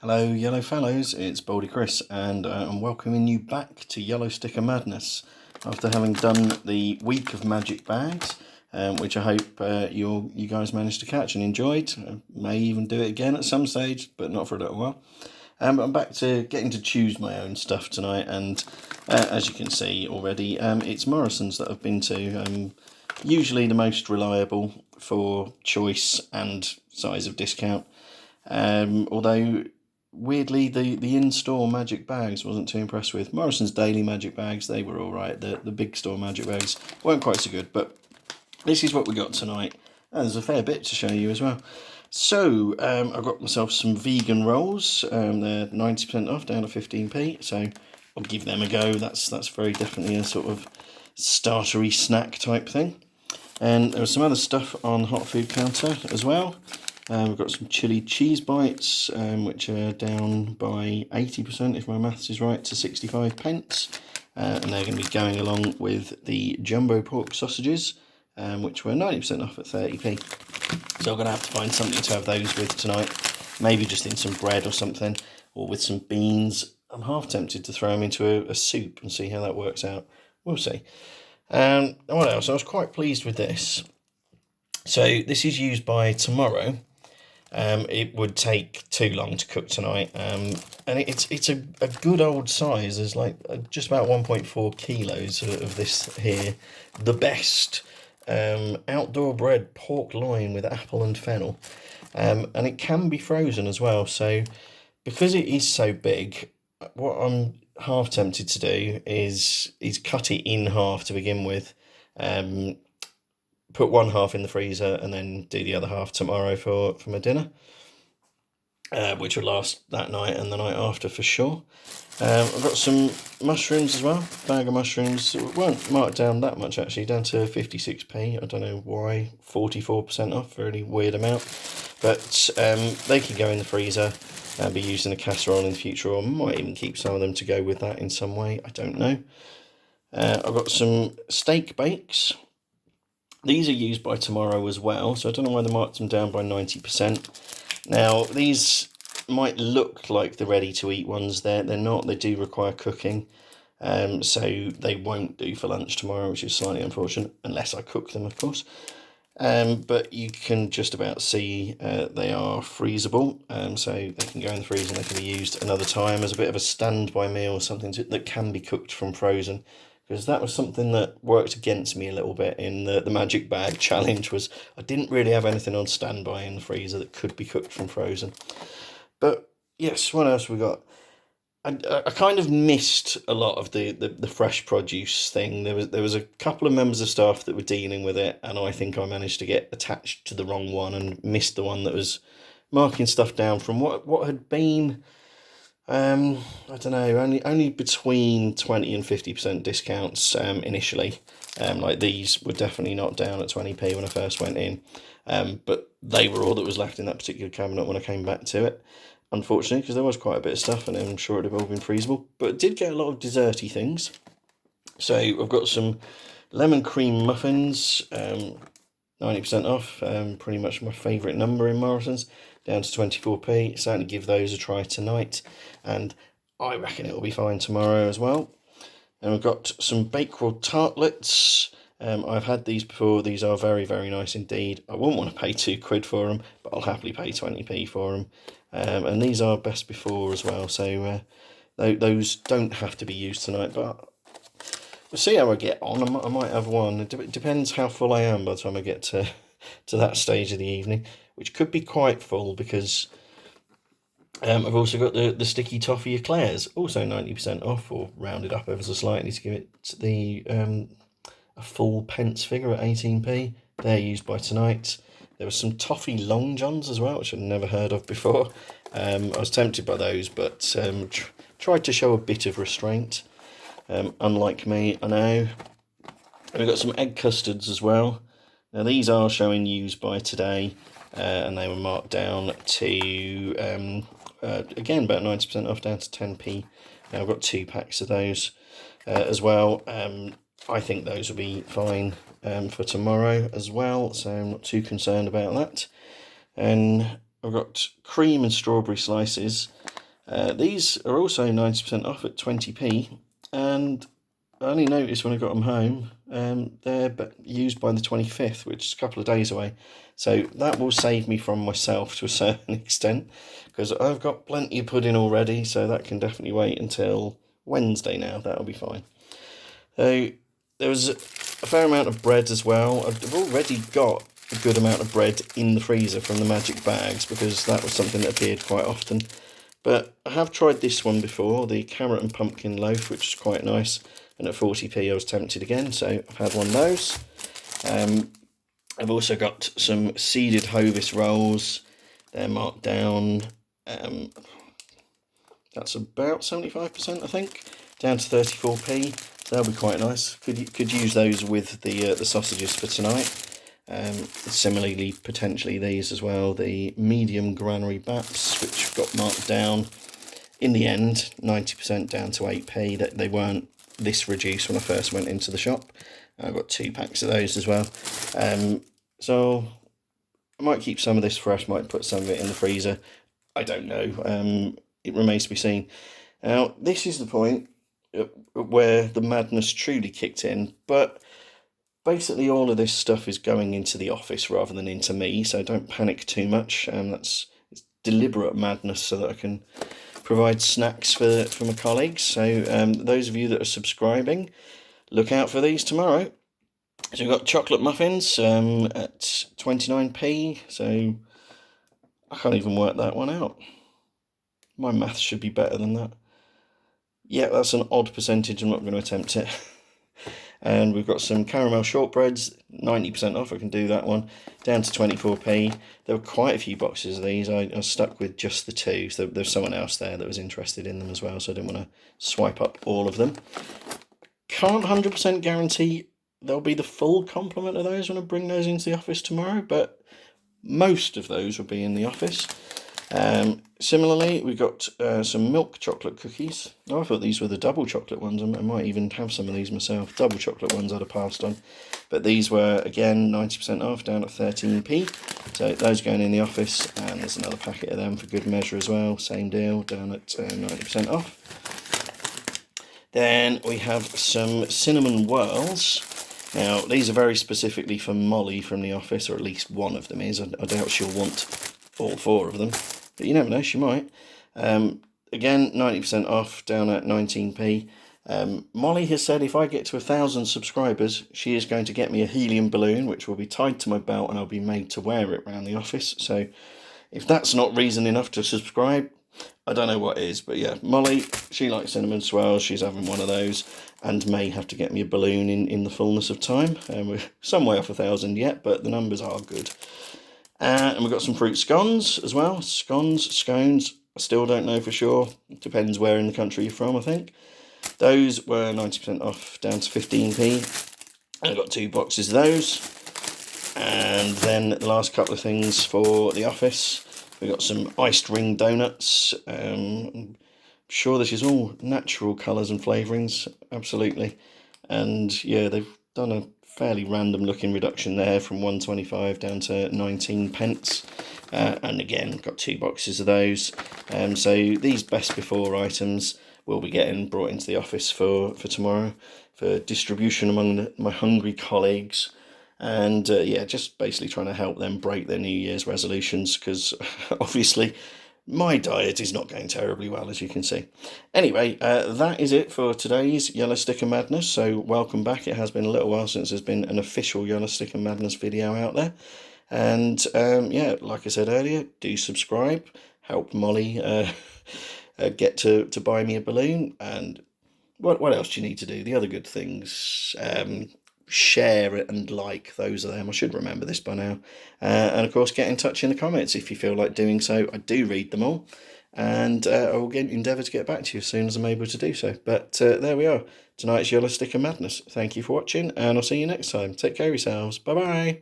Hello Yellow Fellows, it's Baldy Chris and I'm welcoming you back to Yellow Sticker Madness after having done the week of magic bags, which I hope you guys managed to catch and enjoyed. May even do it again at some stage, but not for a little while. I'm back to getting to choose my own stuff tonight, and as you can see already, it's Morrisons that I've been to. Usually the most reliable for choice and size of discount. Although weirdly the in-store magic bags wasn't too impressed with. Morrison's daily magic bags, they were alright. The big store magic bags weren't quite so good, but this is what we got tonight. And there's a fair bit to show you as well. So I got myself some vegan rolls. They're 90% off, down to 15p, so I'll give them a go. That's very definitely a sort of startery snack type thing. And there was some other stuff on the hot food counter as well. We've got some chili cheese bites, which are down by 80%, if my maths is right, to 65 pence. And they're going to be going along with the jumbo pork sausages, which were 90% off at 30p. So I'm going to have to find something to have those with tonight. Maybe just in some bread or something, or with some beans. I'm half tempted to throw them into a soup and see how that works out. We'll see. What else? I was quite pleased with this. So this is used by tomorrow. It would take too long to cook tonight, and it's a good old size. There's like just about 1.4 kilos of this here. The best outdoor bred pork loin with apple and fennel, and it can be frozen as well. So because it is so big, what I'm half tempted to do is cut it in half to begin with. Put one half in the freezer and then do the other half tomorrow for my dinner, which will last that night and the night after for sure. I've got some mushrooms as well, bag of mushrooms. It weren't marked down that much actually, down to 56p. I don't know why, 44% off, really weird amount. But they can go in the freezer and be used in a casserole in the future, or might even keep some of them to go with that in some way, I don't know. I've got some steak bakes. These are used by tomorrow as well, so I don't know why they marked them down by 90%. Now, these might look like the ready-to-eat ones. They're not. They do require cooking, so they won't do for lunch tomorrow, which is slightly unfortunate, unless I cook them, of course. But you can just about see they are freezable, so they can go in the freezer and they can be used another time as a bit of a standby meal or something that can be cooked from frozen. Because that was something that worked against me a little bit in the magic bag challenge, was I didn't really have anything on standby in the freezer that could be cooked from frozen. But yes, what else we got? I kind of missed a lot of the fresh produce thing. There was a couple of members of staff that were dealing with it, and I think I managed to get attached to the wrong one and missed the one that was marking stuff down from what had been, I don't know, only between 20 and 50% discounts initially. Like these were definitely not down at 20p when I first went in, but they were all that was left in that particular cabinet when I came back to it, unfortunately, because there was quite a bit of stuff and I'm sure it would have all been freezable. But it did get a lot of desserty things. So I've got some lemon cream muffins, 90% off, pretty much my favourite number in Morrisons, down to 24p. Certainly give those a try tonight, and I reckon it'll be fine tomorrow as well. And we've got some bakewell tartlets. I've had these before. These are very, very nice indeed. I wouldn't want to pay £2 for them, but I'll happily pay 20p for them. And these are best before as well, so those don't have to be used tonight, but we'll see how I get on. I might have one. It depends how full I am by the time I get to that stage of the evening, which could be quite full, because I've also got the sticky toffee eclairs, also 90% off, or rounded up ever so slightly to give it a full pence figure at 18p. They're used by tonight. There was some toffee long johns as well, which I'd never heard of before. I was tempted by those, but tried to show a bit of restraint. Unlike me, I know. We've got some egg custards as well. Now these are showing used by today, and they were marked down to, again, about 90% off, down to 10p. Now I've got 2 packs of those as well. I think those will be fine for tomorrow as well, so I'm not too concerned about that. And I've got cream and strawberry slices. These are also 90% off at 20p, and I only noticed when I got them home, they're used by the 25th, which is a couple of days away. So that will save me from myself to a certain extent, because I've got plenty of pudding already, so that can definitely wait until Wednesday now. That'll be fine. So there was a fair amount of bread as well. I've already got a good amount of bread in the freezer from the magic bags, because that was something that appeared quite often. But I have tried this one before, the carrot and pumpkin loaf, which is quite nice. And at 40p I was tempted again, so I've had one of those. I've also got some seeded Hovis rolls. They're marked down, that's about 75% I think, down to 34p. So that'll be quite nice. Could use those with the sausages for tonight. Similarly, potentially these as well, the medium granary baps, which got marked down in the end, 90% down to 8p. That they weren't this reduced when I first went into the shop. I've got 2 packs of those as well. So I might keep some of this fresh, might put some of it in the freezer. I don't know. It remains to be seen. Now, this is the point where the madness truly kicked in, but basically all of this stuff is going into the office rather than into me, so don't panic too much. It's deliberate madness so that I can provide snacks for my colleagues. So those of you that are subscribing, look out for these tomorrow. So we've got chocolate muffins at 29p, so I can't even work that one out. My maths should be better than that. Yeah, that's an odd percentage, I'm not going to attempt it. And we've got some caramel shortbreads, 90% off, I can do that one, down to 24p. There were quite a few boxes of these. I stuck with just the 2, so there's someone else there that was interested in them as well, so I didn't want to swipe up all of them. Can't 100% guarantee there'll be the full complement of those when I bring those into the office tomorrow, but most of those will be in the office. Similarly, we've got some milk chocolate cookies. Oh, I thought these were the double chocolate ones. I might even have some of these myself. Double chocolate ones I'd have passed on. But these were, again, 90% off, down at 13p. So those going in the office. And there's another packet of them for good measure as well. Same deal, down at 90% off. Then we have some cinnamon whirls. Now, these are very specifically for Molly from the office, or at least one of them is. I doubt she'll want all 4 of them, but you never know, she might. Again, 90% off, down at 19p. Molly has said if I get to 1,000 subscribers, she is going to get me a helium balloon, which will be tied to my belt, and I'll be made to wear it around the office. So if that's not reason enough to subscribe, I don't know what is. But yeah, Molly, she likes cinnamon swirls. She's having one of those, and may have to get me a balloon in the fullness of time. We're some way off 1,000 yet, but the numbers are good. And we've got some fruit scones as well. Scones, I still don't know for sure. It depends where in the country you're from, I think. Those were 90% off, down to 15p. I've got 2 boxes of those. And then the last couple of things for the office. We've got some iced ring donuts. I'm sure this is all natural colours and flavourings, absolutely. And yeah, they've done a fairly random looking reduction there from 1.25 down to 19 pence. And again, got 2 boxes of those. So these best before items will be getting brought into the office for tomorrow for distribution among my hungry colleagues. And yeah, just basically trying to help them break their New Year's resolutions, because obviously my diet is not going terribly well, as you can see. Anyway, that is it for today's Yellow Sticker Madness. So welcome back. It has been a little while since there's been an official Yellow Sticker Madness video out there. And yeah, like I said earlier, do subscribe. Help Molly get to buy me a balloon. And what else do you need to do? The other good things. Share it and like, those are them. I should remember this by now. And of course, get in touch in the comments if you feel like doing so. I do read them all, and I will endeavour to get back to you as soon as I'm able to do so. But there we are, tonight's Yellow Sticker Madness. Thank you for watching, and I'll see you next time. Take care of yourselves. Bye bye.